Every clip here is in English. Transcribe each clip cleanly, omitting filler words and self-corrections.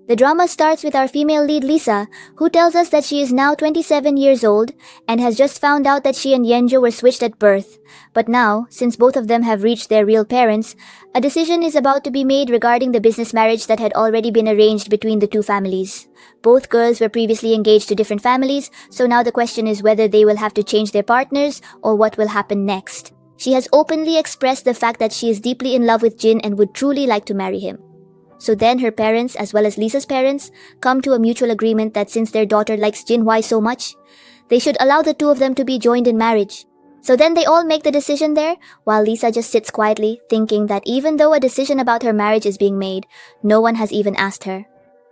The drama starts with our female lead Lisa, who tells us that she is now 27 years old and has just found out that she and Yenjo were switched at birth. But now, since both of them have reached their real parents, a decision is about to be made regarding the business marriage that had already been arranged between the two families. Both girls were previously engaged to different families, so now the question is whether they will have to change their partners or what will happen next. She has openly expressed the fact that she is deeply in love with Jin and would truly like to marry him. So then her parents, as well as Lisa's parents, come to a mutual agreement that since their daughter likes Jinhwai so much, they should allow the two of them to be joined in marriage. So then they all make the decision there, while Lisa just sits quietly, thinking that even though a decision about her marriage is being made, no one has even asked her.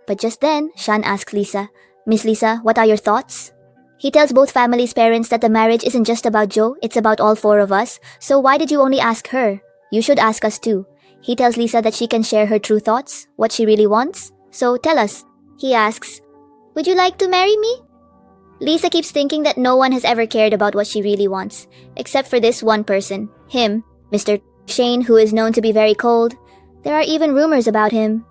But just then, Shan asks Lisa, "Miss Lisa, what are your thoughts?" He tells both families' parents that the marriage isn't just about Joe, it's about all four of us, so why did you only ask her? You should ask us too. He tells Lisa that she can share her true thoughts, what she really wants. So tell us. He asks, "Would you like to marry me?" Lisa keeps thinking that no one has ever cared about what she really wants, except for this one person, him, Mr. Shane, who is known to be very cold. There are even rumors about him.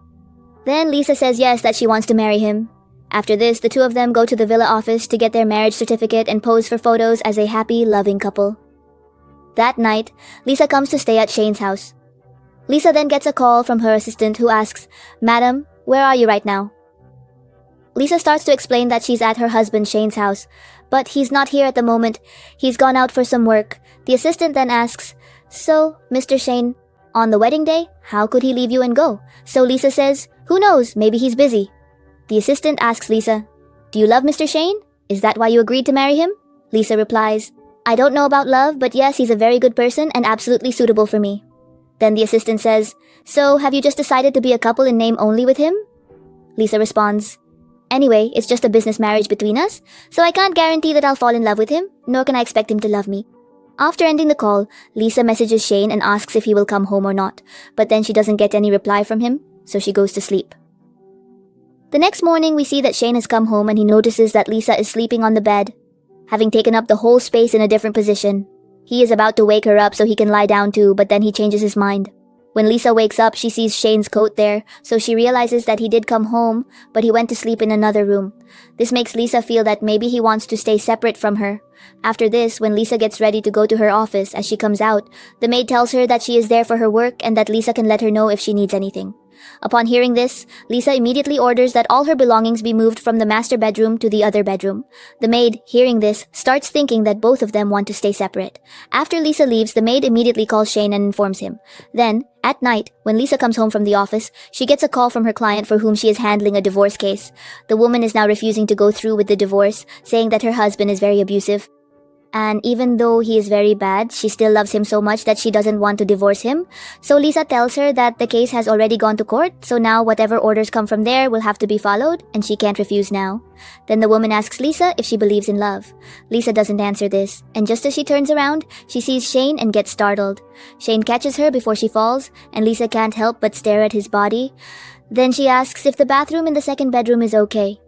Then Lisa says yes, that she wants to marry him. After this, the two of them go to the villa office to get their marriage certificate and pose for photos as a happy, loving couple. That night, Lisa comes to stay at Shane's house. Lisa then gets a call from her assistant who asks, "Madam, where are you right now?" Lisa starts to explain that she's at her husband Shane's house, but he's not here at the moment. He's gone out for some work. The assistant then asks, "So, Mr. Shane, on the wedding day, how could he leave you and go?" So Lisa says, "Who knows, maybe he's busy." The assistant asks Lisa, "Do you love Mr. Shane? Is that why you agreed to marry him?" Lisa replies, "I don't know about love, but yes, he's a very good person and absolutely suitable for me." Then the assistant says, "So, have you just decided to be a couple in name only with him?" Lisa responds, "Anyway, it's just a business marriage between us, so I can't guarantee that I'll fall in love with him, nor can I expect him to love me." After ending the call, Lisa messages Shane and asks if he will come home or not, but then she doesn't get any reply from him, so she goes to sleep. The next morning, we see that Shane has come home and he notices that Lisa is sleeping on the bed, having taken up the whole space in a different position. He is about to wake her up so he can lie down too, but then he changes his mind. When Lisa wakes up, she sees Shane's coat there, so she realizes that he did come home, but he went to sleep in another room. This makes Lisa feel that maybe he wants to stay separate from her. After this, when Lisa gets ready to go to her office, as she comes out, the maid tells her that she is there for her work and that Lisa can let her know if she needs anything. Upon hearing this, Lisa immediately orders that all her belongings be moved from the master bedroom to the other bedroom. The maid, hearing this, starts thinking that both of them want to stay separate. After Lisa leaves, the maid immediately calls Shane and informs him. Then, at night, when Lisa comes home from the office, she gets a call from her client for whom she is handling a divorce case. The woman is now refusing to go through with the divorce, saying that her husband is very abusive. And even though he is very bad, she still loves him so much that she doesn't want to divorce him. So Lisa tells her that the case has already gone to court, so now whatever orders come from there will have to be followed, and she can't refuse now. Then the woman asks Lisa if she believes in love. Lisa doesn't answer this, and just as she turns around, she sees Shane and gets startled. Shane catches her before she falls, and Lisa can't help but stare at his body. Then she asks if the bathroom in the second bedroom is okay.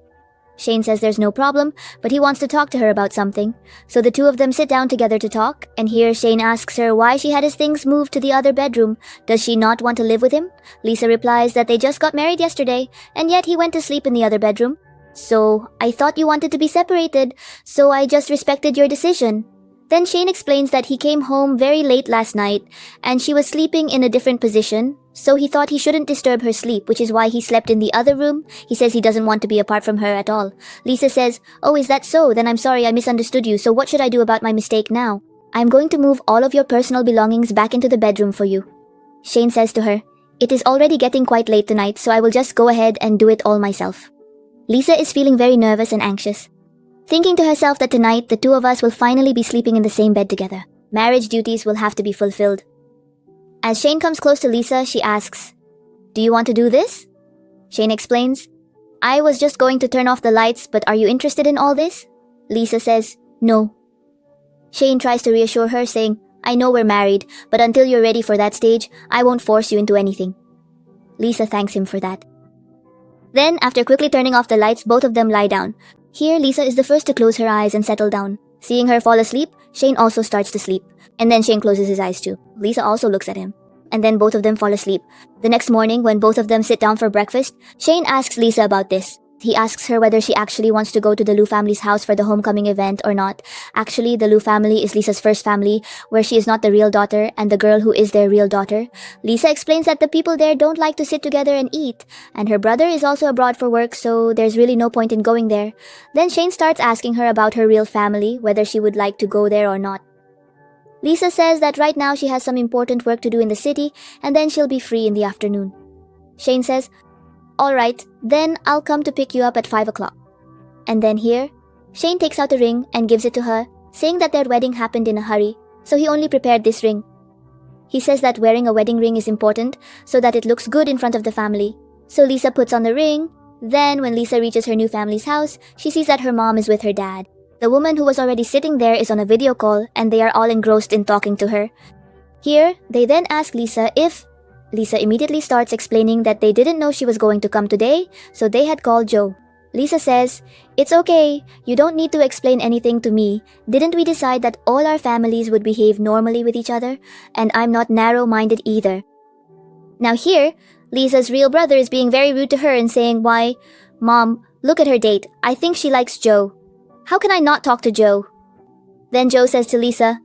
Shane says there's no problem, but he wants to talk to her about something. So the two of them sit down together to talk, and here Shane asks her why she had his things moved to the other bedroom. Does she not want to live with him? Lisa replies that they just got married yesterday, and yet he went to sleep in the other bedroom. "So, I thought you wanted to be separated, so I just respected your decision." Then Shane explains that he came home very late last night, and she was sleeping in a different position, so he thought he shouldn't disturb her sleep, which is why he slept in the other room. He says he doesn't want to be apart from her at all. Lisa says, "Oh, is that so? Then I'm sorry, I misunderstood you, so what should I do about my mistake now?" "I'm going to move all of your personal belongings back into the bedroom for you." Shane says to her, "It is already getting quite late tonight, so I will just go ahead and do it all myself." Lisa is feeling very nervous and anxious, thinking to herself that tonight the two of us will finally be sleeping in the same bed together. Marriage duties will have to be fulfilled. As Shane comes close to Lisa, she asks, "Do you want to do this?" Shane explains, "I was just going to turn off the lights, but are you interested in all this?" Lisa says, "No." Shane tries to reassure her, saying, "I know we're married, but until you're ready for that stage, I won't force you into anything." Lisa thanks him for that. Then, after quickly turning off the lights, both of them lie down. Here, Lisa is the first to close her eyes and settle down. Seeing her fall asleep, Shane also starts to sleep. And then Shane closes his eyes too. Lisa also looks at him. and then both of them fall asleep. The next morning, when both of them sit down for breakfast, Shane asks Lisa about this. He asks her whether she actually wants to go to the Liu family's house for the homecoming event or not. Actually, the Liu family is Lisa's first family, where she is not the real daughter and the girl who is their real daughter. Lisa explains that the people there don't like to sit together and eat, and her brother is also abroad for work, so there's really no point in going there. Then Shane starts asking her about her real family, whether she would like to go there or not. Lisa says that right now she has some important work to do in the city, and then she'll be free in the afternoon. Shane says, "Alright, then I'll come to pick you up at 5 o'clock. And then here, Shane takes out a ring and gives it to her, saying that their wedding happened in a hurry, so he only prepared this ring. He says that wearing a wedding ring is important, so that it looks good in front of the family. So Lisa puts on the ring. Then, when Lisa reaches her new family's house, she sees that her mom is with her dad. The woman who was already sitting there is on a video call, and they are all engrossed in talking to her. Here, they then ask Lisa if... Lisa immediately starts explaining that they didn't know she was going to come today, so they had called Joe. Lisa says, "It's okay, you don't need to explain anything to me. Didn't we decide that all our families would behave normally with each other? And I'm not narrow-minded either." Now here, Lisa's real brother is being very rude to her and saying, "Why, Mom, look at her date. I think she likes Joe. How can I not talk to Joe?" Then Joe says to Lisa,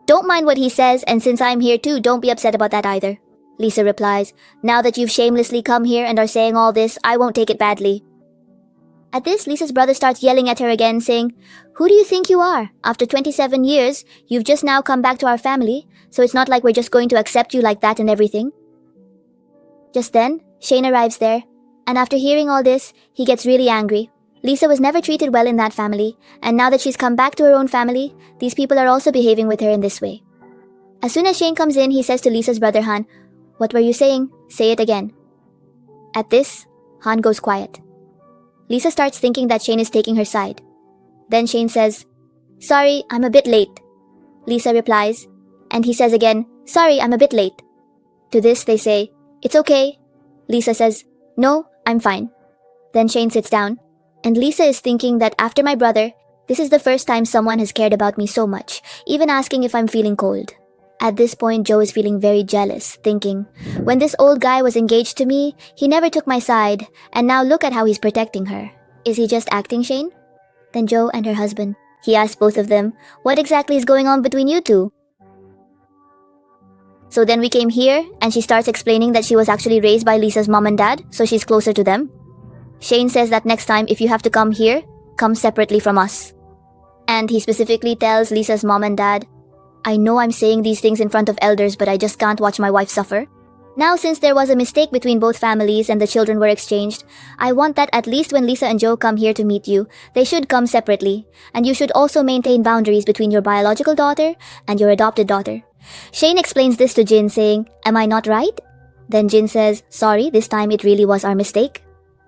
"Don't mind what he says, and since I'm here too, don't be upset about that either." Lisa replies, "Now that you've shamelessly come here and are saying all this, I won't take it badly." At this, Lisa's brother starts yelling at her again, saying, "Who do you think you are? After 27 years, you've just now come back to our family, so it's not like we're just going to accept you like that and everything." Just then, Shane arrives there, and after hearing all this, he gets really angry. Lisa was never treated well in that family, and now that she's come back to her own family, these people are also behaving with her in this way. As soon as Shane comes in, he says to Lisa's brother Han, "What were you saying? Say it again." At this, Han goes quiet. Lisa starts thinking that Shane is taking her side. Then Shane says, "Sorry, I'm a bit late." Lisa replies, and he says again, "Sorry, I'm a bit late." To this, they say, "It's okay." Lisa says, "No, I'm fine." Then Shane sits down, and Lisa is thinking that after my brother, this is the first time someone has cared about me so much, even asking if I'm feeling cold. At this point, Joe is feeling very jealous, thinking, when this old guy was engaged to me, he never took my side, and now look at how he's protecting her. Is he just acting, Shane? Then Joe and her husband. He asks both of them, "What exactly is going on between you two?" So then we came here, and she starts explaining that she was actually raised by Lisa's mom and dad, so she's closer to them. Shane says that next time, if you have to come here, come separately from us. And he specifically tells Lisa's mom and dad, "I know I'm saying these things in front of elders, but I just can't watch my wife suffer. Now, since there was a mistake between both families and the children were exchanged, I want that at least when Lisa and Joe come here to meet you, they should come separately, and you should also maintain boundaries between your biological daughter and your adopted daughter." Shane explains this to Jin, saying, "Am I not right?" Then Jin says, "Sorry, this time it really was our mistake."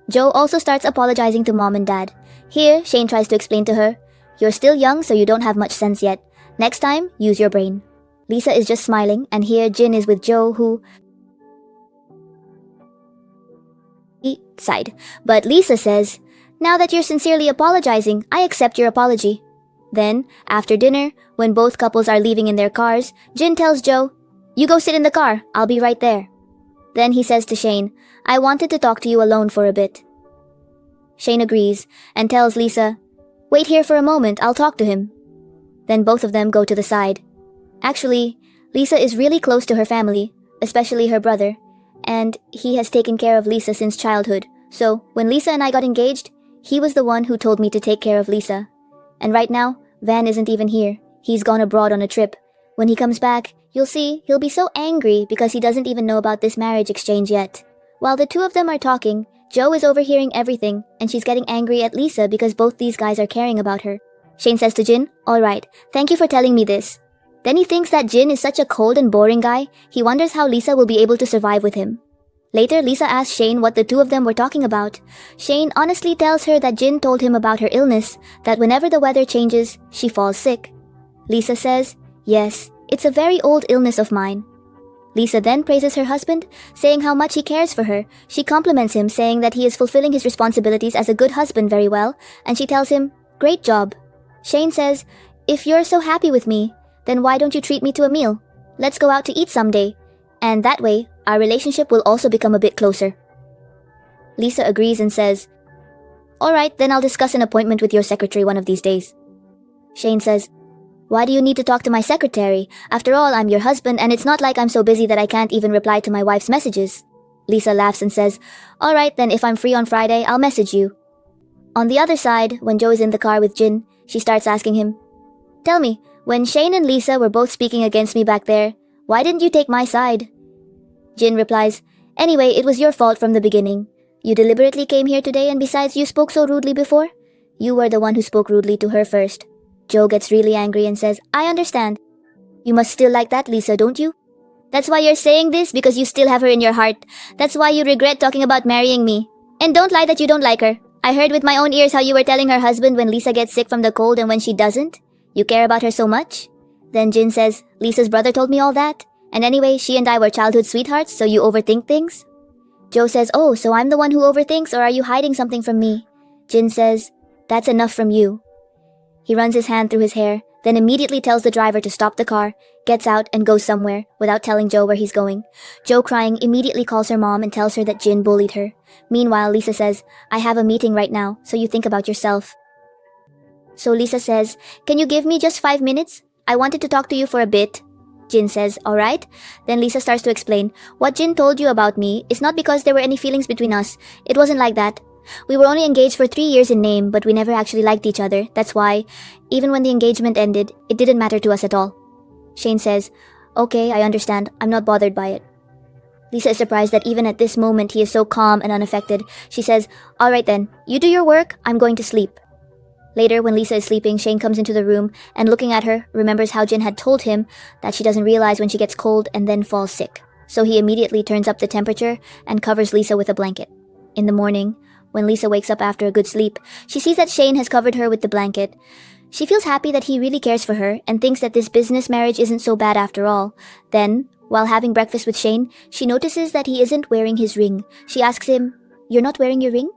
Joe also starts apologizing to mom and dad. Here, Shane tries to explain to her, "You're still young, so you don't have much sense yet. Next time, use your brain." Lisa is just smiling, and here Jin is with Joe, who sighed. But Lisa says, "Now that you're sincerely apologizing, I accept your apology." Then, after dinner, when both couples are leaving in their cars, Jin tells Joe, "You go sit in the car, I'll be right there." Then he says to Shane, "I wanted to talk to you alone for a bit." Shane agrees, and tells Lisa, "Wait here for a moment, I'll talk to him." Then both of them go to the side. Actually, Lisa is really close to her family, especially her brother, and he has taken care of Lisa since childhood. So, when Lisa and I got engaged, he was the one who told me to take care of Lisa. And right now, Van isn't even here. He's gone abroad on a trip. When he comes back, you'll see he'll be so angry because he doesn't even know about this marriage exchange yet. While the two of them are talking, Joe is overhearing everything, and she's getting angry at Lisa because both these guys are caring about her. Shane says to Jin, "Alright, thank you for telling me this." Then he thinks that Jin is such a cold and boring guy, he wonders how Lisa will be able to survive with him. Later, Lisa asks Shane what the two of them were talking about. Shane honestly tells her that Jin told him about her illness, that whenever the weather changes, she falls sick. Lisa says, "Yes, it's a very old illness of mine." Lisa then praises her husband, saying how much he cares for her. She compliments him, saying that he is fulfilling his responsibilities as a good husband very well, and she tells him, "Great job." Shane says, "If you're so happy with me, then why don't you treat me to a meal? Let's go out to eat someday. And that way, our relationship will also become a bit closer. Lisa agrees and says, "Alright, then I'll discuss an appointment with your secretary one of these days." Shane says, "Why do you need to talk to my secretary? After all, I'm your husband, and it's not like I'm so busy that I can't even reply to my wife's messages." Lisa laughs and says, "Alright, then if I'm free on Friday, I'll message you." On the other side, when Joe is in the car with Jin, she starts asking him, "Tell me, when Shane and Lisa were both speaking against me back there, why didn't you take my side?" Jin replies, "Anyway, it was your fault from the beginning. You deliberately came here today, and besides, you spoke so rudely before. You were the one who spoke rudely to her first." Joe gets really angry and says, "I understand. You must still like that Lisa, don't you? That's why you're saying this, because you still have her in your heart. That's why you regret talking about marrying me. And don't lie that you don't like her. I heard with my own ears how you were telling her husband when Lisa gets sick from the cold and when she doesn't. You care about her so much?" Then Jin says, "Lisa's brother told me all that. And anyway, she and I were childhood sweethearts, so you overthink things?" Joe says, "Oh, so I'm the one who overthinks, or are you hiding something from me?" Jin says, "That's enough from you." He runs his hand through his hair, then immediately tells the driver to stop the car, gets out, and goes somewhere, without telling Joe where he's going. Joe, crying, immediately calls her mom and tells her that Jin bullied her. Meanwhile, Lisa says, "I have a meeting right now, so you think about yourself." So Lisa says, "Can you give me just 5 minutes? I wanted to talk to you for a bit." Jin says, "Alright." Then Lisa starts to explain, "What Jin told you about me is not because there were any feelings between us. It wasn't like that. We were only engaged for 3 years in name, but we never actually liked each other. That's why, even when the engagement ended, it didn't matter to us at all." Shane says, "Okay, I understand. I'm not bothered by it." Lisa is surprised that even at this moment he is so calm and unaffected. She says, "Alright then, you do your work, I'm going to sleep." Later, when Lisa is sleeping, Shane comes into the room and, looking at her, remembers how Jin had told him that she doesn't realize when she gets cold and then falls sick. So he immediately turns up the temperature and covers Lisa with a blanket. In the morning, when Lisa wakes up after a good sleep, she sees that Shane has covered her with the blanket. She feels happy that he really cares for her and thinks that this business marriage isn't so bad after all. Then, while having breakfast with Shane, she notices that he isn't wearing his ring. She asks him, "You're not wearing your ring?"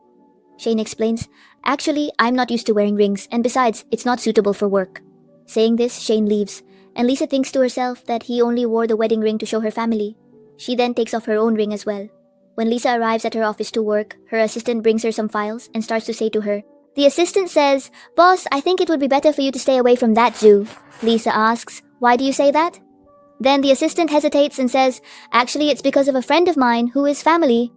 Shane explains, "Actually, I'm not used to wearing rings, and besides, it's not suitable for work." Saying this, Shane leaves, and Lisa thinks to herself that he only wore the wedding ring to show her family. She then takes off her own ring as well. When Lisa arrives at her office to work, her assistant brings her some files and starts to say to her, The assistant says, "Boss, I think it would be better for you to stay away from that zoo." Lisa asks, "Why do you say that?" Then the assistant hesitates and says, "Actually, it's because of a friend of mine who is family."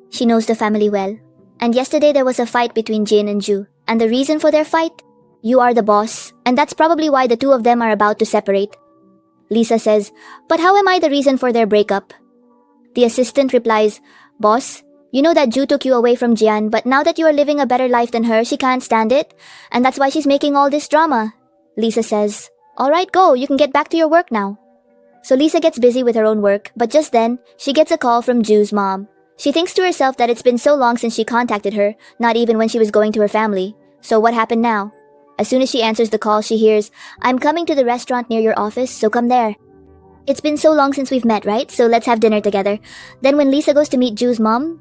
She knows the family well. And yesterday there was a fight between Jin and Ju. And the reason for their fight? You are the boss. And that's probably why the two of them are about to separate. Lisa says, "But how am I the reason for their breakup?" The assistant replies, "Boss, you know that Ju took you away from Jian, but now that you are living a better life than her, she can't stand it. And that's why she's making all this drama." Lisa says, "Alright, go, you can get back to your work now." So Lisa gets busy with her own work, but just then, she gets a call from Ju's mom. She thinks to herself that it's been so long since she contacted her, not even when she was going to her family. So what happened now? As soon as she answers the call, she hears, "I'm coming to the restaurant near your office, so come there." It's been so long since we've met, right? So let's have dinner together. Then when Lisa goes to meet Ju's mom,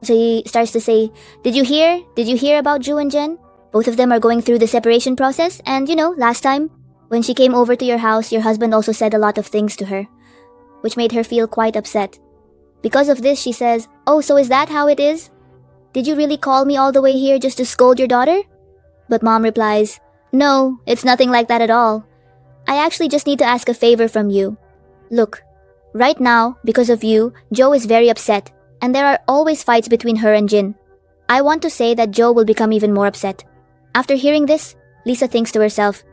she starts to say, Did you hear? Did you hear about Ju and Jen? Both of them are going through the separation process, and last time, when she came over to your house, your husband also said a lot of things to her, which made her feel quite upset. Because of this, she says, "Oh, so is that how it is? Did you really call me all the way here just to scold your daughter?" But mom replies, "No, it's nothing like that at all. I actually just need to ask a favor from you. Look, right now, because of you, Joe is very upset, and there are always fights between her and Jin. I want to say that Joe will become even more upset." After hearing this, Lisa thinks to herself,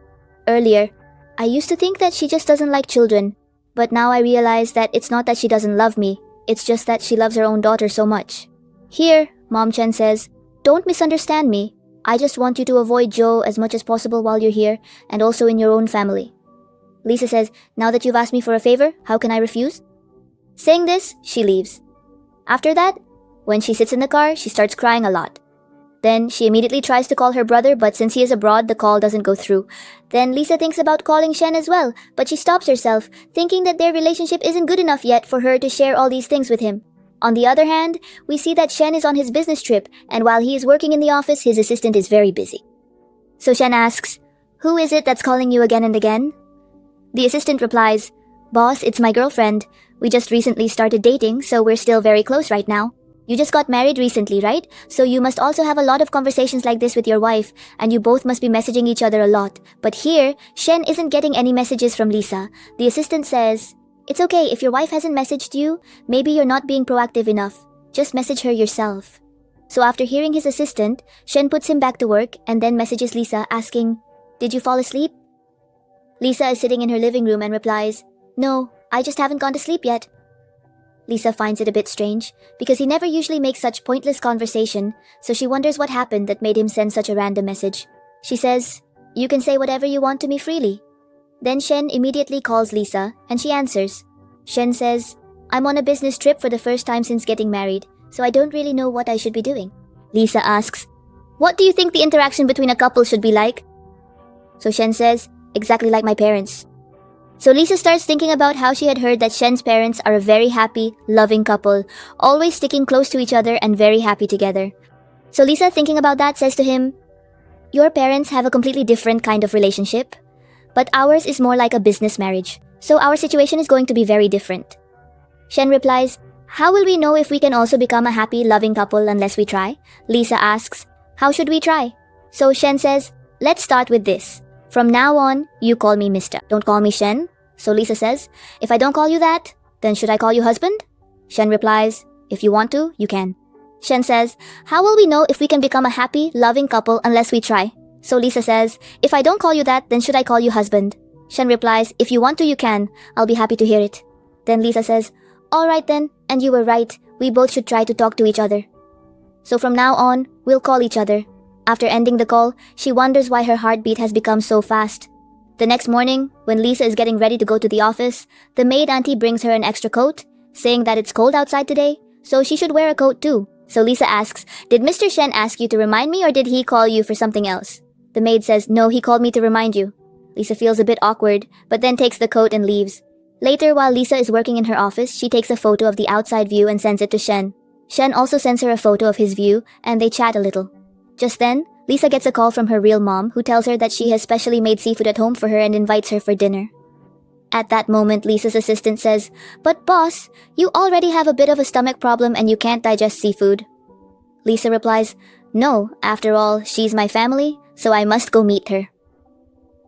"Earlier, I used to think that she just doesn't like children, but now I realize that it's not that she doesn't love me, it's just that she loves her own daughter so much." Here, Mom Chen says, "Don't misunderstand me. I just want you to avoid Joe as much as possible while you're here, and also in your own family." Lisa says, "Now that you've asked me for a favor, how can I refuse?" Saying this, she leaves. After that, when she sits in the car, she starts crying a lot. Then she immediately tries to call her brother, but since he is abroad, the call doesn't go through. Then Lisa thinks about calling Shen as well, but she stops herself, thinking that their relationship isn't good enough yet for her to share all these things with him. On the other hand, we see that Shen is on his business trip, and while he is working in the office, his assistant is very busy. So Shen asks, "Who is it that's calling you again and again?" The assistant replies, "Boss, it's my girlfriend. We just recently started dating, so we're still very close right now. You just got married recently, right? So you must also have a lot of conversations like this with your wife, and you both must be messaging each other a lot. But here, Shen isn't getting any messages from Lisa. The assistant says, "It's okay, if your wife hasn't messaged you, maybe you're not being proactive enough. Just message her yourself." So after hearing his assistant, Shen puts him back to work and then messages Lisa asking, "Did you fall asleep?" Lisa is sitting in her living room and replies, "No, I just haven't gone to sleep yet." Lisa finds it a bit strange, because he never usually makes such pointless conversation, so she wonders what happened that made him send such a random message. She says, "You can say whatever you want to me freely." Then Shen immediately calls Lisa, and she answers. Shen says, "I'm on a business trip for the first time since getting married, so I don't really know what I should be doing." Lisa asks, "What do you think the interaction between a couple should be like?" So Shen says, "Exactly like my parents." So Lisa starts thinking about how she had heard that Shen's parents are a very happy, loving couple, always sticking close to each other and very happy together. So Lisa, thinking about that, says to him, "Your parents have a completely different kind of relationship, but ours is more like a business marriage, so our situation is going to be very different." Shen replies, "How will we know if we can also become a happy, loving couple unless we try?" Lisa asks, "How should we try?" So Shen says, "Let's start with this. From now on, you call me Mister. Don't call me Shen." So Lisa says, "If I don't call you that, then should I call you husband?" Shen replies, "If you want to, you can." Shen says, "How will we know if we can become a happy, loving couple unless we try?" So Lisa says, "If I don't call you that, then should I call you husband?" Shen replies, "If you want to, you can. I'll be happy to hear it." Then Lisa says, "All right then, and you were right. We both should try to talk to each other. So from now on, we'll call each other." After ending the call, she wonders why her heartbeat has become so fast. The next morning, when Lisa is getting ready to go to the office, the maid auntie brings her an extra coat, saying that it's cold outside today, so she should wear a coat too. So Lisa asks, "Did Mr. Shen ask you to remind me, or did he call you for something else?" The maid says, "No, he called me to remind you." Lisa feels a bit awkward, but then takes the coat and leaves. Later, while Lisa is working in her office, she takes a photo of the outside view and sends it to Shen. Shen also sends her a photo of his view, and they chat a little. Just then, Lisa gets a call from her real mom, who tells her that she has specially made seafood at home for her and invites her for dinner. At that moment, Lisa's assistant says, "But boss, you already have a bit of a stomach problem and you can't digest seafood." Lisa replies, "No, after all, she's my family, so I must go meet her."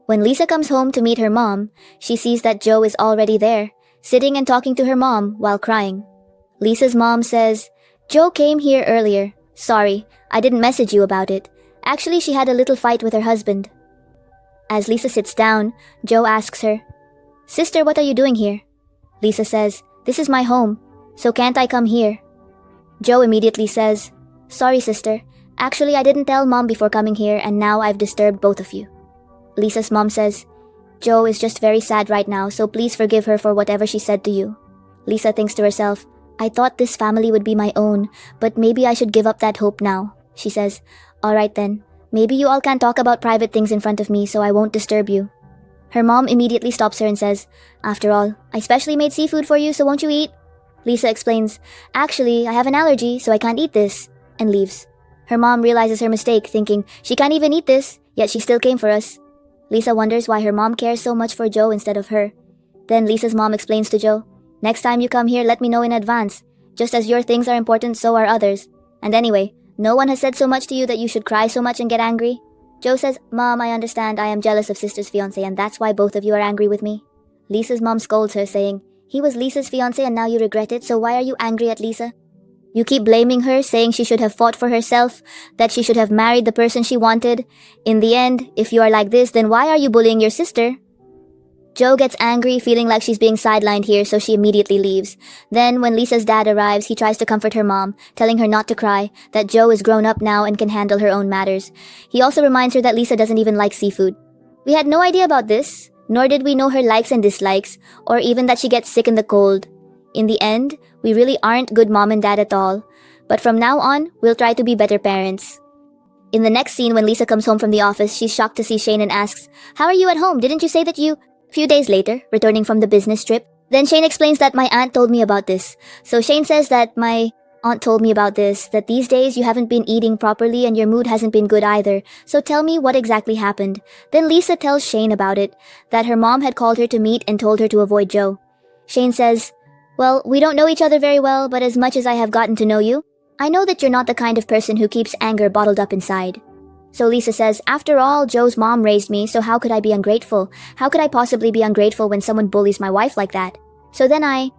When Lisa comes home to meet her mom, she sees that Joe is already there, sitting and talking to her mom while crying. Lisa's mom says, "Joe came here earlier. Sorry, I didn't message you about it. Actually, she had a little fight with her husband." As Lisa sits down, Joe asks her, "Sister, what are you doing here?" Lisa says, "This is my home, so can't I come here?" Joe immediately says, "Sorry, sister. Actually, I didn't tell mom before coming here, and now I've disturbed both of you." Lisa's mom says, "Joe is just very sad right now, so please forgive her for whatever she said to you." Lisa thinks to herself, "I thought this family would be my own, but maybe I should give up that hope now." She says, "Alright then, maybe you all can't talk about private things in front of me, so I won't disturb you." Her mom immediately stops her and says, "After all, I specially made seafood for you, so won't you eat?" Lisa explains, "Actually, I have an allergy, so I can't eat this," and leaves. Her mom realizes her mistake, thinking, "She can't even eat this, yet she still came for us." Lisa wonders why her mom cares so much for Joe instead of her. Then Lisa's mom explains to Joe, "Next time you come here, let me know in advance. Just as your things are important, so are others. And anyway, no one has said so much to you that you should cry so much and get angry." Joe says, "Mom, I understand I am jealous of sister's fiancé and that's why both of you are angry with me." Lisa's mom scolds her, saying, "He was Lisa's fiancé and now you regret it, so why are you angry at Lisa? You keep blaming her, saying she should have fought for herself, that she should have married the person she wanted. In the end, if you are like this, then why are you bullying your sister?" Joe gets angry, feeling like she's being sidelined here, so she immediately leaves. Then, when Lisa's dad arrives, he tries to comfort her mom, telling her not to cry, that Joe is grown up now and can handle her own matters. He also reminds her that Lisa doesn't even like seafood. "We had no idea about this, nor did we know her likes and dislikes, or even that she gets sick in the cold. In the end, we really aren't good mom and dad at all. But from now on, we'll try to be better parents." In the next scene, when Lisa comes home from the office, she's shocked to see Shane and asks, "How are you at home? Didn't you say that you—" Few days later, returning from the business trip, then Shane explains that my aunt told me about this. So Shane says that my aunt told me about this, that these days you haven't been eating properly and your mood hasn't been good either. So tell me what exactly happened. Then Lisa tells Shane about it, that her mom had called her to meet and told her to avoid Joe. Shane says, Well, we don't know each other very well, but as much as I have gotten to know you, I know that you're not the kind of person who keeps anger bottled up inside. So Lisa says, after all, Joe's mom raised me, so how could I be ungrateful? How could I possibly be ungrateful when someone bullies my wife like that? So then I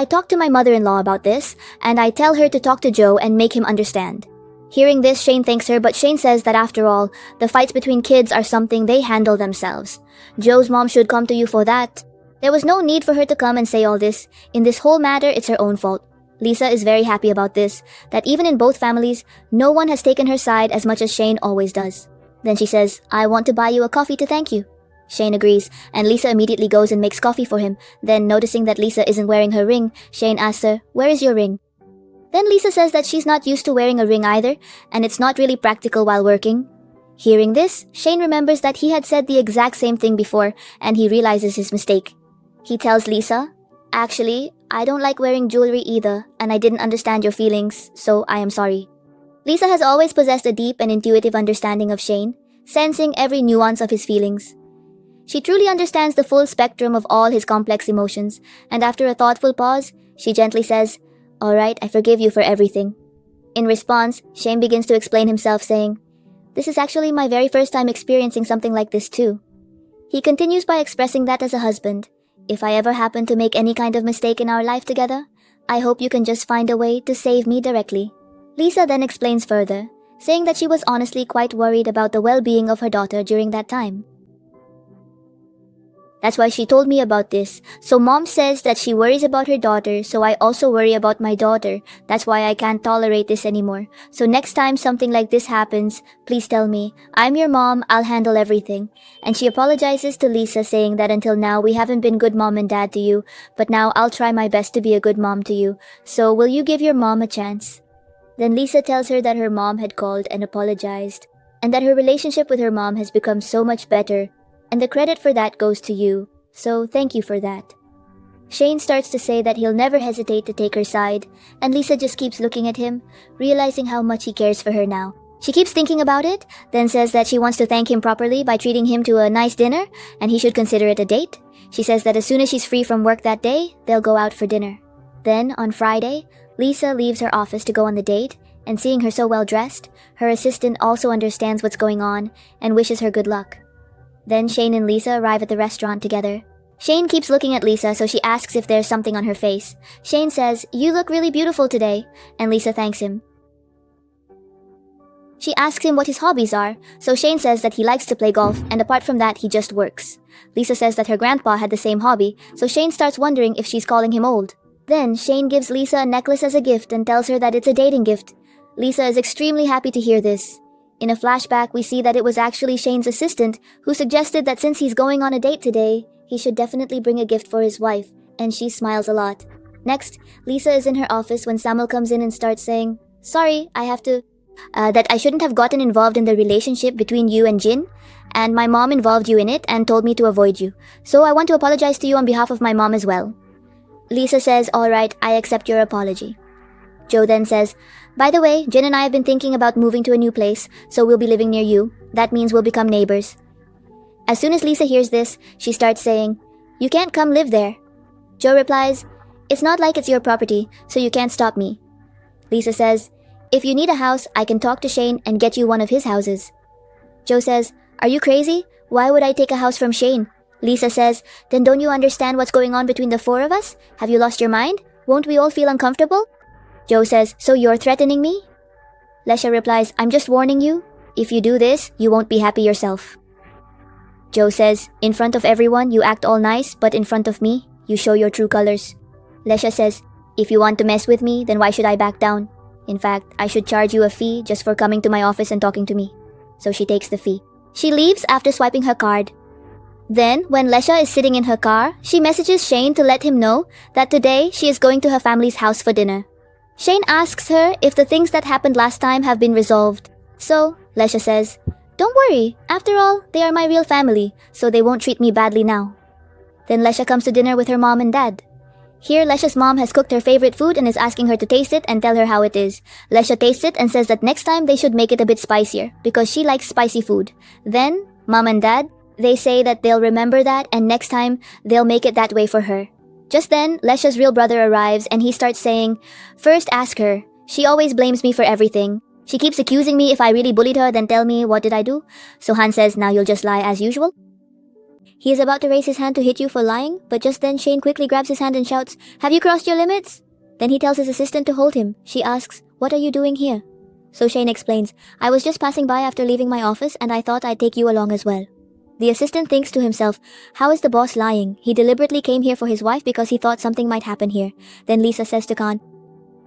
talk to my mother-in-law about this, and I tell her to talk to Joe and make him understand. Hearing this, Shane thanks her, but Shane says that after all, the fights between kids are something they handle themselves. Joe's mom should come to you for that. There was no need for her to come and say all this. In this whole matter, it's her own fault. Lisa is very happy about this, that even in both families, no one has taken her side as much as Shane always does. Then she says, I want to buy you a coffee to thank you. Shane agrees, and Lisa immediately goes and makes coffee for him. Then, noticing that Lisa isn't wearing her ring, Shane asks her, where is your ring? Then Lisa says that she's not used to wearing a ring either, and it's not really practical while working. Hearing this, Shane remembers that he had said the exact same thing before, and he realizes his mistake. He tells Lisa, actually, I don't like wearing jewelry either, and I didn't understand your feelings, so I am sorry. Lisa has always possessed a deep and intuitive understanding of Shane, sensing every nuance of his feelings. She truly understands the full spectrum of all his complex emotions, and after a thoughtful pause, she gently says, alright, I forgive you for everything. In response, Shane begins to explain himself saying, this is actually my very first time experiencing something like this too. He continues by expressing that as a husband, if I ever happen to make any kind of mistake in our life together, I hope you can just find a way to save me directly. Lisa then explains further, saying that she was honestly quite worried about the well-being of her daughter during that time. That's why she told me about this. So mom says that she worries about her daughter, so I also worry about my daughter. That's why I can't tolerate this anymore. So next time something like this happens, please tell me. I'm your mom, I'll handle everything. And she apologizes to Lisa, saying that until now we haven't been good mom and dad to you, but now I'll try my best to be a good mom to you. So will you give your mom a chance? Then Lisa tells her that her mom had called and apologized, and that her relationship with her mom has become so much better, and the credit for that goes to you, so thank you for that. Shane starts to say that he'll never hesitate to take her side, and Lisa just keeps looking at him, realizing how much he cares for her now. She keeps thinking about it, then says that she wants to thank him properly by treating him to a nice dinner, and he should consider it a date. She says that as soon as she's free from work that day, they'll go out for dinner. Then, on Friday, Lisa leaves her office to go on the date, and seeing her so well dressed, her assistant also understands what's going on and wishes her good luck. Then Shane and Lisa arrive at the restaurant together. Shane keeps looking at Lisa, so she asks if there's something on her face. Shane says, you look really beautiful today, and Lisa thanks him. She asks him what his hobbies are, so Shane says that he likes to play golf, and apart from that, he just works. Lisa says that her grandpa had the same hobby, so Shane starts wondering if she's calling him old. Then Shane gives Lisa a necklace as a gift and tells her that it's a dating gift. Lisa is extremely happy to hear this. In a flashback, we see that it was actually Shane's assistant who suggested that since he's going on a date today, he should definitely bring a gift for his wife, and she smiles a lot. Next, Lisa is in her office when Samuel comes in and starts saying, sorry, that I shouldn't have gotten involved in the relationship between you and Jin, and my mom involved you in it and told me to avoid you. So I want to apologize to you on behalf of my mom as well. Lisa says, alright, I accept your apology. Joe then says, by the way, Jin and I have been thinking about moving to a new place, so we'll be living near you. That means we'll become neighbors. As soon as Lisa hears this, she starts saying, you can't come live there. Joe replies, it's not like it's your property, so you can't stop me. Lisa says, if you need a house, I can talk to Shane and get you one of his houses. Joe says, are you crazy? Why would I take a house from Shane? Lisa says, then don't you understand what's going on between the four of us? Have you lost your mind? Won't we all feel uncomfortable? Joe says, so you're threatening me? Lesha replies, I'm just warning you. If you do this, you won't be happy yourself. Joe says, in front of everyone, you act all nice, but in front of me, you show your true colors. Lesha says, if you want to mess with me, then why should I back down? In fact, I should charge you a fee just for coming to my office and talking to me. So she takes the fee. She leaves after swiping her card. Then, when Lesha is sitting in her car, she messages Shane to let him know that today she is going to her family's house for dinner. Shane asks her if the things that happened last time have been resolved. So, Lesha says, don't worry, after all, they are my real family, so they won't treat me badly now. Then Lesha comes to dinner with her mom and dad. Here, Lesha's mom has cooked her favorite food and is asking her to taste it and tell her how it is. Lesha tastes it and says that next time they should make it a bit spicier, because she likes spicy food. Then, mom and dad, they say that they'll remember that and next time, they'll make it that way for her. Just then, Lesha's real brother arrives and he starts saying, "First ask her. She always blames me for everything. She keeps accusing me if I really bullied her, then tell me what did I do?" So Han says, "Now you'll just lie as usual." He is about to raise his hand to hit you for lying, but just then Shane quickly grabs his hand and shouts, "Have you crossed your limits?" Then he tells his assistant to hold him. She asks, "What are you doing here?" So Shane explains, "I was just passing by after leaving my office and I thought I'd take you along as well." The assistant thinks to himself, "How is the boss lying? He deliberately came here for his wife because he thought something might happen here." Then Lisa says to Khan,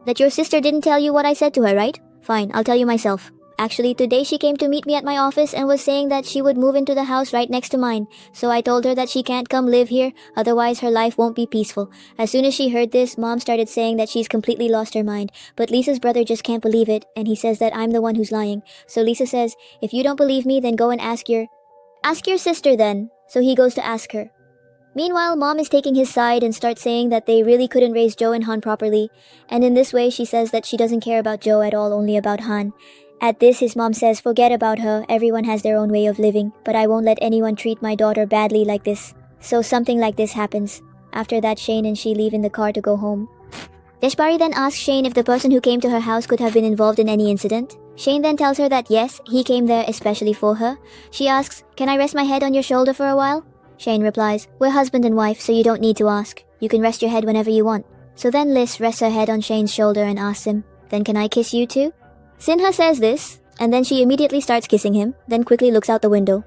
"That your sister didn't tell you what I said to her, right? Fine, I'll tell you myself. Actually, today she came to meet me at my office and was saying that she would move into the house right next to mine. So I told her that she can't come live here, otherwise her life won't be peaceful." As soon as she heard this, Mom started saying that she's completely lost her mind. But Lisa's brother just can't believe it, and he says that I'm the one who's lying. So Lisa says, "If you don't believe me, then go and ask your sister then." So he goes to ask her. Meanwhile, Mom is taking his side and starts saying that they really couldn't raise Joe and Han properly, and in this way she says that she doesn't care about Joe at all, only about Han. At this, his mom says, "Forget about her, everyone has their own way of living, but I won't let anyone treat my daughter badly like this." So something like this happens. After that, Shane and she leave in the car to go home. Deshpari then asks Shane if the person who came to her house could have been involved in any incident. Shane then tells her that yes, he came there especially for her. She asks, "Can I rest my head on your shoulder for a while?" Shane replies, "We're husband and wife, so you don't need to ask. You can rest your head whenever you want." So then Liz rests her head on Shane's shoulder and asks him, "Then can I kiss you too?" Sinha says this, and then she immediately starts kissing him, then quickly looks out the window.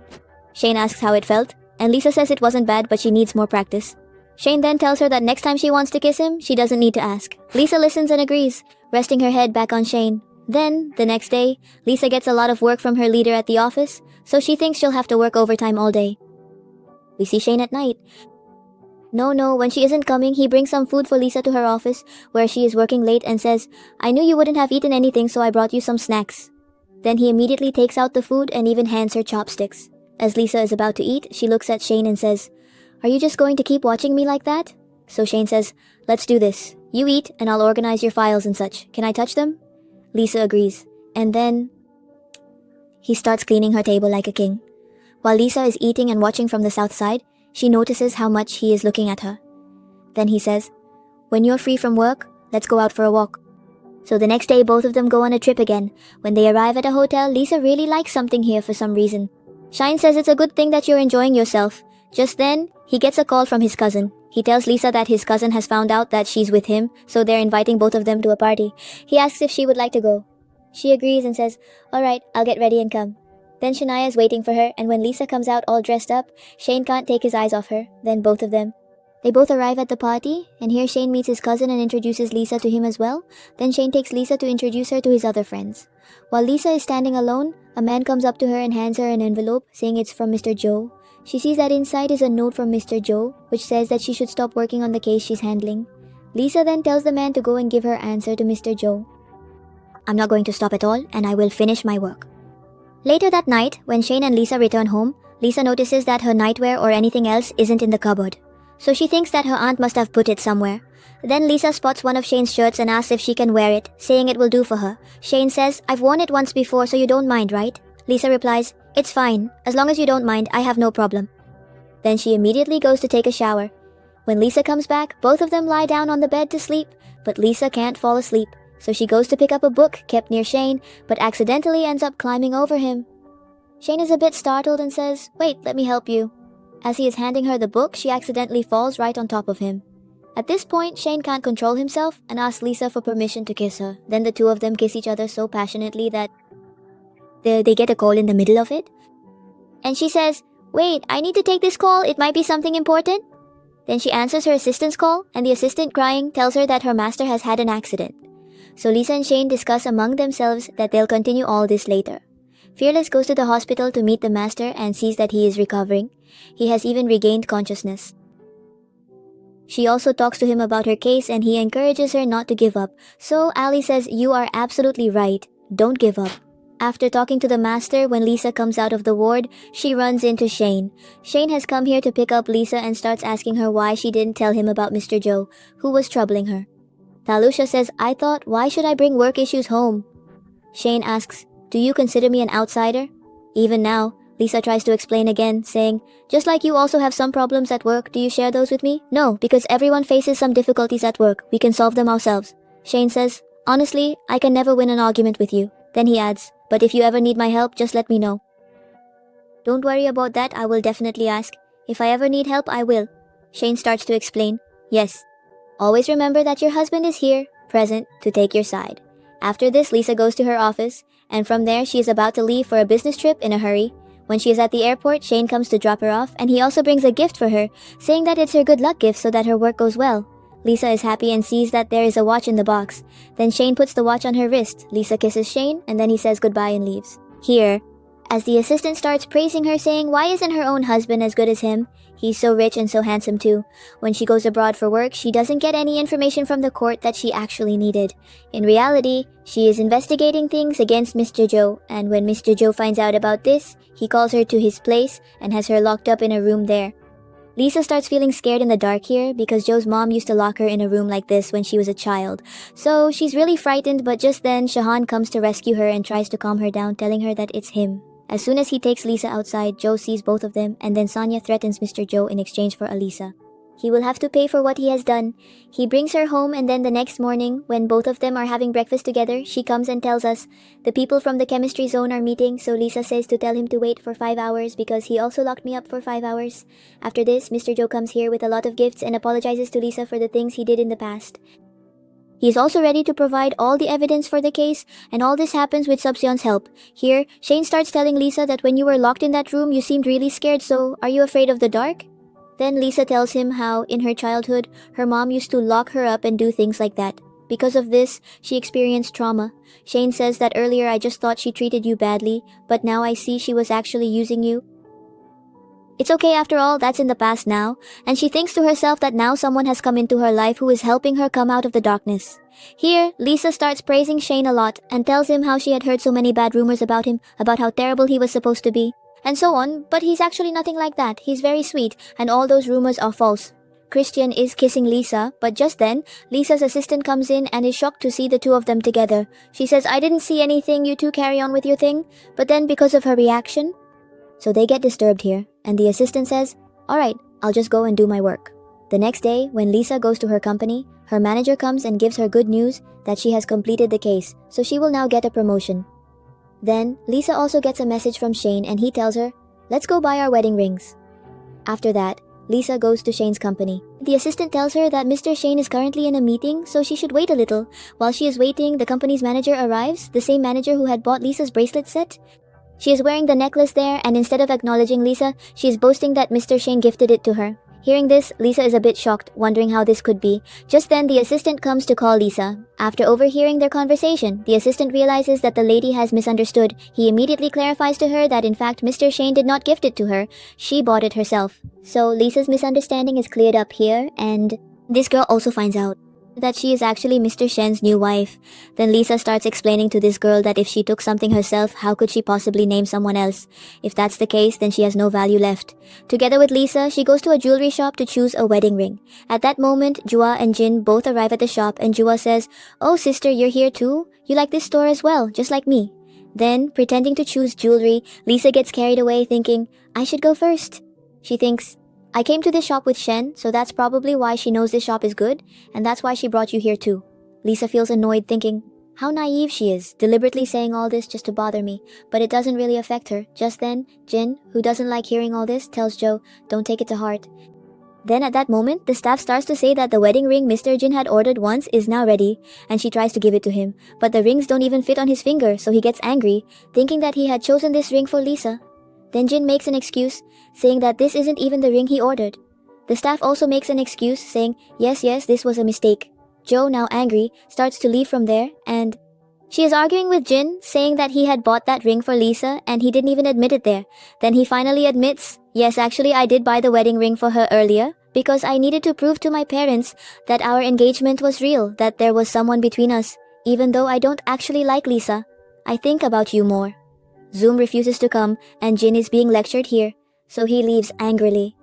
Shane asks how it felt, and Lisa says it wasn't bad but she needs more practice. Shane then tells her that next time she wants to kiss him, she doesn't need to ask. Lisa listens and agrees, resting her head back on Shane. Then, the next day, Lisa gets a lot of work from her leader at the office, so she thinks she'll have to work overtime all day. We see Shane at night. No, when she isn't coming, he brings some food for Lisa to her office, where she is working late and says, "I knew you wouldn't have eaten anything, so I brought you some snacks." Then he immediately takes out the food and even hands her chopsticks. As Lisa is about to eat, she looks at Shane and says, "Are you just going to keep watching me like that?" So Shane says, "Let's do this. You eat and I'll organize your files and such. Can I touch them?" Lisa agrees. And then he starts cleaning her table like a king. While Lisa is eating and watching from the south side, she notices how much he is looking at her. Then he says, "When you're free from work, let's go out for a walk." So the next day, both of them go on a trip again. When they arrive at a hotel, Lisa really likes something here for some reason. Shine says it's a good thing that you're enjoying yourself. Just then, he gets a call from his cousin. He tells Lisa that his cousin has found out that she's with him, so they're inviting both of them to a party. He asks if she would like to go. She agrees and says, "Alright, I'll get ready and come." Then Shania is waiting for her, and when Lisa comes out all dressed up, Shane can't take his eyes off her. Then both of them. They both arrive at the party, and here Shane meets his cousin and introduces Lisa to him as well. Then Shane takes Lisa to introduce her to his other friends. While Lisa is standing alone, a man comes up to her and hands her an envelope, saying it's from Mr. Joe. She sees that inside is a note from Mr. Joe, which says that she should stop working on the case she's handling. Lisa then tells the man to go and give her answer to Mr. Joe. "I'm not going to stop at all, and I will finish my work." Later that night, when Shane and Lisa return home, Lisa notices that her nightwear or anything else isn't in the cupboard. So she thinks that her aunt must have put it somewhere. Then Lisa spots one of Shane's shirts and asks if she can wear it, saying it will do for her. Shane says, "I've worn it once before, so you don't mind, right?" Lisa replies, "It's fine. As long as you don't mind, I have no problem." Then she immediately goes to take a shower. When Lisa comes back, both of them lie down on the bed to sleep, but Lisa can't fall asleep. So she goes to pick up a book kept near Shane, but accidentally ends up climbing over him. Shane is a bit startled and says, "Wait, let me help you." As he is handing her the book, she accidentally falls right on top of him. At this point, Shane can't control himself and asks Lisa for permission to kiss her. Then the two of them kiss each other so passionately that they get a call in the middle of it. And she says, "Wait, I need to take this call, it might be something important." Then she answers her assistant's call, and the assistant, crying, tells her that her master has had an accident. So Lisa and Shane discuss among themselves that they'll continue all this later. Fearless goes to the hospital to meet the master and sees that he is recovering. He has even regained consciousness. She also talks to him about her case and he encourages her not to give up. So Ali says, "You are absolutely right. Don't give up." After talking to the master, when Lisa comes out of the ward, she runs into Shane. Shane has come here to pick up Lisa and starts asking her why she didn't tell him about Mr. Joe, who was troubling her. Talusha says, "I thought, why should I bring work issues home?" Shane asks, "Do you consider me an outsider?" Even now, Lisa tries to explain again, saying, "Just like you also have some problems at work, do you share those with me?" "No, because everyone faces some difficulties at work. We can solve them ourselves." Shane says, "Honestly, I can never win an argument with you." Then he adds, "But if you ever need my help, just let me know." "Don't worry about that, I will definitely ask. If I ever need help, I will." Shane starts to explain, "Yes. Always remember that your husband is here, present, to take your side." After this, Lisa goes to her office, and from there she is about to leave for a business trip in a hurry. When she is at the airport, Shane comes to drop her off, and he also brings a gift for her, saying that it's her good luck gift so that her work goes well. Lisa is happy and sees that there is a watch in the box. Then Shane puts the watch on her wrist. Lisa kisses Shane, and then he says goodbye and leaves. Here, as the assistant starts praising her, saying why isn't her own husband as good as him? He's so rich and so handsome too. When she goes abroad for work, she doesn't get any information from the court that she actually needed. In reality, she is investigating things against Mr. Joe, and when Mr. Joe finds out about this, he calls her to his place and has her locked up in a room there. Lisa starts feeling scared in the dark here because Joe's mom used to lock her in a room like this when she was a child. So she's really frightened, but just then Shahan comes to rescue her and tries to calm her down, telling her that it's him. As soon as he takes Lisa outside, Joe sees both of them, and then Sonia threatens Mr. Joe in exchange for Alisa. He will have to pay for what he has done. He brings her home, and then the next morning, when both of them are having breakfast together, she comes and tells us, "The people from the chemistry zone are meeting," so Lisa says to tell him to wait for 5 hours because he also locked me up for 5 hours. After this, Mr. Joe comes here with a lot of gifts and apologizes to Lisa for the things he did in the past. He is also ready to provide all the evidence for the case, and all this happens with Subsion's help. Here, Shane starts telling Lisa that when you were locked in that room, you seemed really scared, so are you afraid of the dark? Then Lisa tells him how, in her childhood, her mom used to lock her up and do things like that. Because of this, she experienced trauma. Shane says that earlier I just thought she treated you badly, but now I see she was actually using you. It's okay after all, that's in the past now, and she thinks to herself that now someone has come into her life who is helping her come out of the darkness. Here, Lisa starts praising Shane a lot and tells him how she had heard so many bad rumors about him, about how terrible he was supposed to be, and so on, but he's actually nothing like that. He's very sweet, and all those rumors are false. Christian is kissing Lisa, but just then, Lisa's assistant comes in and is shocked to see the two of them together. She says, "I didn't see anything, you two carry on with your thing," but then because of her reaction, so they get disturbed here, and the assistant says, "Alright, I'll just go and do my work." The next day, when Lisa goes to her company, her manager comes and gives her good news that she has completed the case, so she will now get a promotion. Then, Lisa also gets a message from Shane and he tells her, "Let's go buy our wedding rings." After that, Lisa goes to Shane's company. The assistant tells her that Mr. Shane is currently in a meeting, so she should wait a little. While she is waiting, the company's manager arrives, the same manager who had bought Lisa's bracelet set. She is wearing the necklace there, and instead of acknowledging Lisa, she is boasting that Mr. Shane gifted it to her. Hearing this, Lisa is a bit shocked, wondering how this could be. Just then, the assistant comes to call Lisa. After overhearing their conversation, the assistant realizes that the lady has misunderstood. He immediately clarifies to her that in fact Mr. Shane did not gift it to her, she bought it herself. So Lisa's misunderstanding is cleared up here, and this girl also finds out that she is actually Mr. Shen's new wife. Then Lisa starts explaining to this girl that if she took something herself, how could she possibly name someone else? If that's the case, then she has no value left. Together with Lisa, she goes to a jewelry shop to choose a wedding ring. At that moment, Jua and Jin both arrive at the shop, and Jua says, "Oh sister, you're here too? You like this store as well, just like me." Then, pretending to choose jewelry, Lisa gets carried away thinking, "I should go first." She thinks, "I came to this shop with Shen, so that's probably why she knows this shop is good, and that's why she brought you here too." Lisa feels annoyed, thinking, how naive she is, deliberately saying all this just to bother me, but it doesn't really affect her. Just then, Jin, who doesn't like hearing all this, tells Joe, "Don't take it to heart." Then at that moment, the staff starts to say that the wedding ring Mr. Jin had ordered once is now ready, and she tries to give it to him, but the rings don't even fit on his finger, so he gets angry, thinking that he had chosen this ring for Lisa. Then Jin makes an excuse, saying that this isn't even the ring he ordered. The staff also makes an excuse, saying, yes, this was a mistake. Joe, now angry, starts to leave from there, and she is arguing with Jin, saying that he had bought that ring for Lisa, and he didn't even admit it there. Then he finally admits, "Yes, actually I did buy the wedding ring for her earlier, because I needed to prove to my parents that our engagement was real, that there was someone between us, even though I don't actually like Lisa. I think about you more." Zoom refuses to come, and Jin is being lectured here, so he leaves angrily.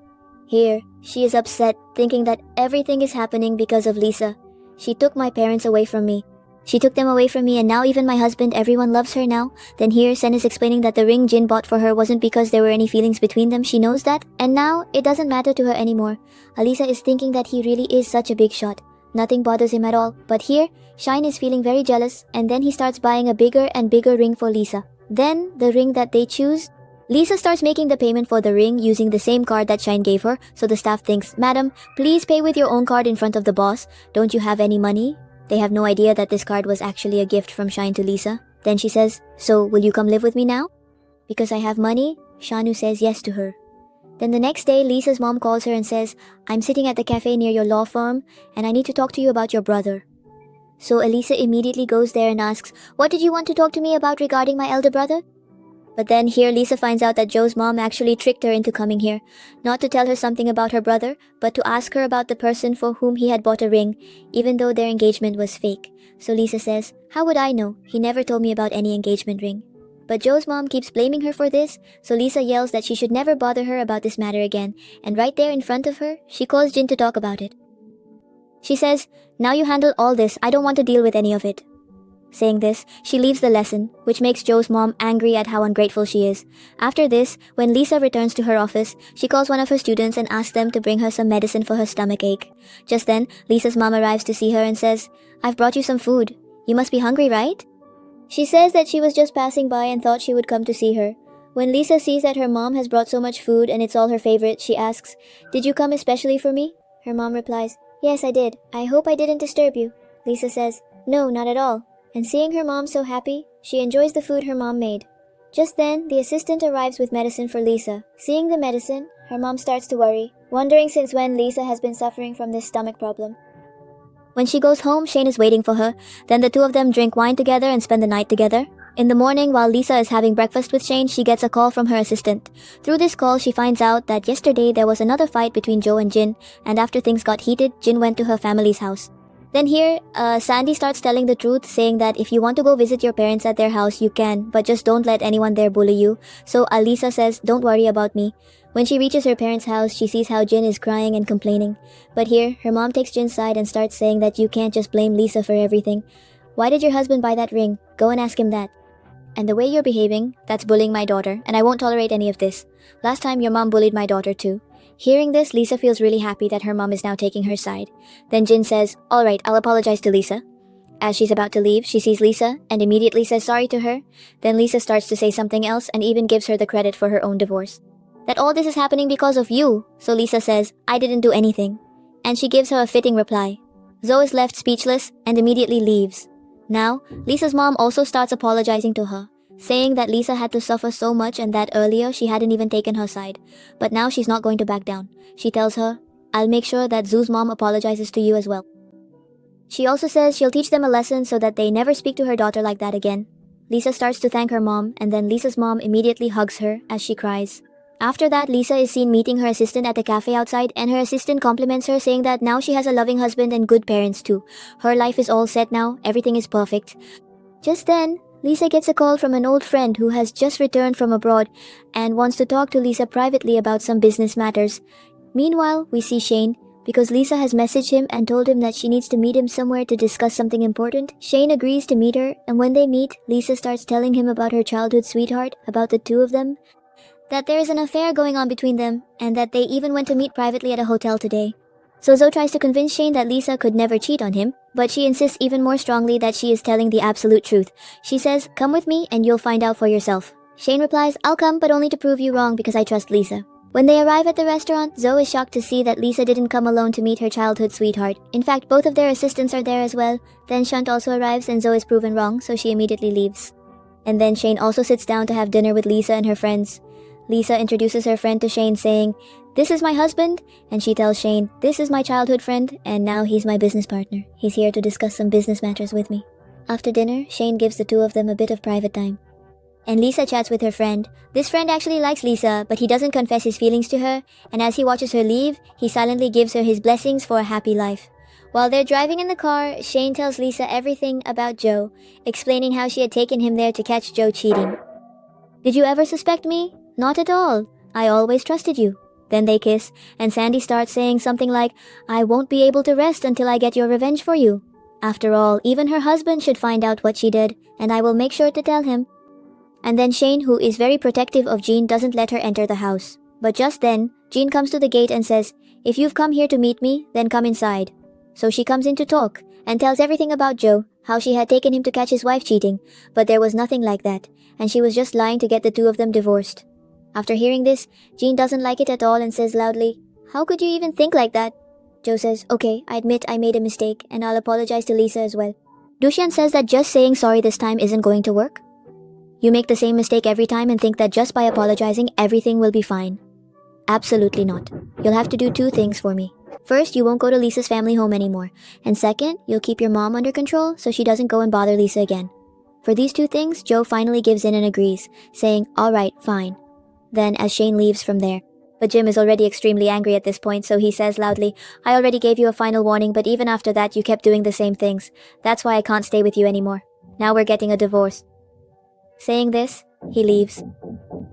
Here, she is upset, thinking that everything is happening because of Lisa. She took my parents away from me. She took them away from me, and now even my husband, everyone loves her now. Then here, Sen is explaining that the ring Jin bought for her wasn't because there were any feelings between them. She knows that, and now it doesn't matter to her anymore. Alisa is thinking that he really is such a big shot. Nothing bothers him at all. But here, Shine is feeling very jealous, and then he starts buying a bigger and bigger ring for Lisa. Then, the ring that they choose, Lisa starts making the payment for the ring using the same card that Shine gave her, so the staff thinks, "Madam, please pay with your own card in front of the boss. Don't you have any money?" They have no idea that this card was actually a gift from Shine to Lisa. Then she says, "So, will you come live with me now?" "Because I have money," Shanu says yes to her. Then the next day, Lisa's mom calls her and says, "I'm sitting at the cafe near your law firm, and I need to talk to you about your brother." So Elisa immediately goes there and asks, "What did you want to talk to me about regarding my elder brother?" But then here Lisa finds out that Joe's mom actually tricked her into coming here, not to tell her something about her brother, but to ask her about the person for whom he had bought a ring, even though their engagement was fake. So Lisa says, "How would I know? He never told me about any engagement ring." But Joe's mom keeps blaming her for this, so Lisa yells that she should never bother her about this matter again, and right there in front of her, she calls Jin to talk about it. She says, "Now you handle all this, I don't want to deal with any of it." Saying this, she leaves the lesson, which makes Joe's mom angry at how ungrateful she is. After this, when Lisa returns to her office, she calls one of her students and asks them to bring her some medicine for her stomach ache. Just then, Lisa's mom arrives to see her and says, "I've brought you some food. You must be hungry, right?" She says that she was just passing by and thought she would come to see her. When Lisa sees that her mom has brought so much food and it's all her favorite, she asks, "Did you come especially for me?" Her mom replies, "Yes, I did. I hope I didn't disturb you." Lisa says, "No, not at all." And seeing her mom so happy, she enjoys the food her mom made. Just then, the assistant arrives with medicine for Lisa. Seeing the medicine, her mom starts to worry, wondering since when Lisa has been suffering from this stomach problem. When she goes home, Shane is waiting for her. Then the two of them drink wine together and spend the night together. In the morning, while Lisa is having breakfast with Shane, she gets a call from her assistant. Through this call, she finds out that yesterday there was another fight between Joe and Jin, and after things got heated, Jin went to her family's house. Then here, Sandy starts telling the truth, saying that if you want to go visit your parents at their house, you can, but just don't let anyone there bully you. So Alisa says, "Don't worry about me." When she reaches her parents' house, she sees how Jin is crying and complaining. But here, her mom takes Jin's side and starts saying that you can't just blame Lisa for everything. "Why did your husband buy that ring? Go and ask him that. And the way you're behaving, that's bullying my daughter, and I won't tolerate any of this. Last time your mom bullied my daughter too." Hearing this, Lisa feels really happy that her mom is now taking her side. Then Jin says, "Alright, I'll apologize to Lisa." As she's about to leave, she sees Lisa and immediately says sorry to her. Then Lisa starts to say something else and even gives her the credit for her own divorce. That all this is happening because of you. So Lisa says, "I didn't do anything." And she gives her a fitting reply. Zoe is left speechless and immediately leaves. Now, Lisa's mom also starts apologizing to her, saying that Lisa had to suffer so much and that earlier she hadn't even taken her side. But now she's not going to back down. She tells her, "I'll make sure that Zoo's mom apologizes to you as well." She also says she'll teach them a lesson so that they never speak to her daughter like that again. Lisa starts to thank her mom, and then Lisa's mom immediately hugs her as she cries. After that, Lisa is seen meeting her assistant at the cafe outside, and her assistant compliments her, saying that now she has a loving husband and good parents too. Her life is all set now, everything is perfect. Just then, Lisa gets a call from an old friend who has just returned from abroad and wants to talk to Lisa privately about some business matters. Meanwhile, we see Shane. Because Lisa has messaged him and told him that she needs to meet him somewhere to discuss something important, Shane agrees to meet her, and when they meet, Lisa starts telling him about her childhood sweetheart, about the two of them, that there is an affair going on between them, and that they even went to meet privately at a hotel today. So Zoe tries to convince Shane that Lisa could never cheat on him, but she insists even more strongly that she is telling the absolute truth. She says, "Come with me and you'll find out for yourself." Shane replies, "I'll come, but only to prove you wrong because I trust Lisa." When they arrive at the restaurant, Zoe is shocked to see that Lisa didn't come alone to meet her childhood sweetheart. In fact, both of their assistants are there as well. Then Shunt also arrives and Zoe is proven wrong, so she immediately leaves. And then Shane also sits down to have dinner with Lisa and her friends. Lisa introduces her friend to Shane, saying, "This is my husband," and she tells Shane, "This is my childhood friend, and now he's my business partner. He's here to discuss some business matters with me." After dinner, Shane gives the two of them a bit of private time. And Lisa chats with her friend. This friend actually likes Lisa, but he doesn't confess his feelings to her, and as he watches her leave, he silently gives her his blessings for a happy life. While they're driving in the car, Shane tells Lisa everything about Joe, explaining how she had taken him there to catch Joe cheating. "Did you ever suspect me? Not at all. I always trusted you." Then they kiss, and Sandy starts saying something like, "I won't be able to rest until I get your revenge for you." After all, even her husband should find out what she did, and I will make sure to tell him. And then Shane, who is very protective of Jean, doesn't let her enter the house. But just then, Jean comes to the gate and says, "If you've come here to meet me, then come inside." So she comes in to talk, and tells everything about Joe, how she had taken him to catch his wife cheating, but there was nothing like that, and she was just lying to get the two of them divorced. After hearing this, Jean doesn't like it at all and says loudly, "How could you even think like that?" Joe says, "Okay, I admit I made a mistake, and I'll apologize to Lisa as well." Dushan says that just saying sorry this time isn't going to work. You make the same mistake every time and think that just by apologizing, everything will be fine. Absolutely not. You'll have to do two things for me. First, you won't go to Lisa's family home anymore. And second, you'll keep your mom under control so she doesn't go and bother Lisa again. For these two things, Joe finally gives in and agrees, saying, "Alright, fine." Then, as Shane leaves from there, but Jim is already extremely angry at this point, so he says loudly, "I already gave you a final warning, but even after that, you kept doing the same things. That's why I can't stay with you anymore. Now we're getting a divorce." Saying this, he leaves.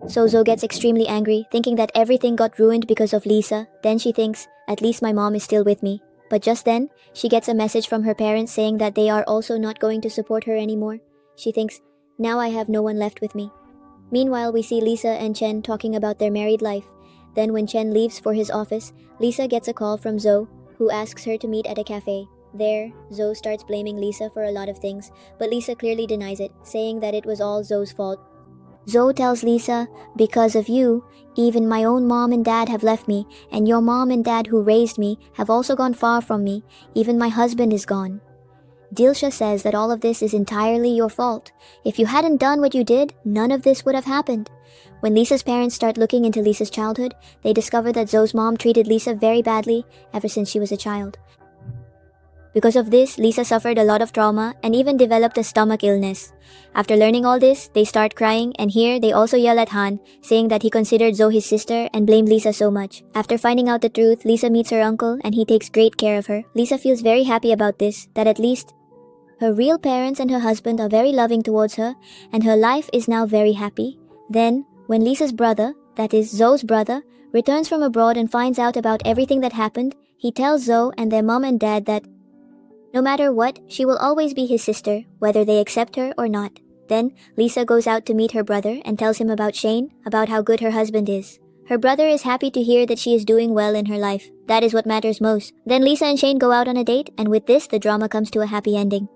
So Zoe gets extremely angry, thinking that everything got ruined because of Lisa. Then she thinks, at least my mom is still with me. But just then, she gets a message from her parents saying that they are also not going to support her anymore. She thinks, now I have no one left with me. Meanwhile, we see Lisa and Chen talking about their married life. Then when Chen leaves for his office, Lisa gets a call from Zoe, who asks her to meet at a cafe. There, Zoe starts blaming Lisa for a lot of things, but Lisa clearly denies it, saying that it was all Zoe's fault. Zoe tells Lisa, "Because of you, even my own mom and dad have left me, and your mom and dad who raised me have also gone far from me. Even my husband is gone." Dilsha says that all of this is entirely your fault. If you hadn't done what you did, none of this would have happened. When Lisa's parents start looking into Lisa's childhood, they discover that Zoe's mom treated Lisa very badly ever since she was a child. Because of this, Lisa suffered a lot of trauma and even developed a stomach illness. After learning all this, they start crying, and here they also yell at Han, saying that he considered Zoe his sister and blamed Lisa so much. After finding out the truth, Lisa meets her uncle and he takes great care of her. Lisa feels very happy about this, that at least her real parents and her husband are very loving towards her, and her life is now very happy. Then, when Lisa's brother, that is Zoe's brother, returns from abroad and finds out about everything that happened, he tells Zoe and their mom and dad that no matter what, she will always be his sister, whether they accept her or not. Then, Lisa goes out to meet her brother and tells him about Shane, about how good her husband is. Her brother is happy to hear that she is doing well in her life. That is what matters most. Then Lisa and Shane go out on a date, and with this, the drama comes to a happy ending.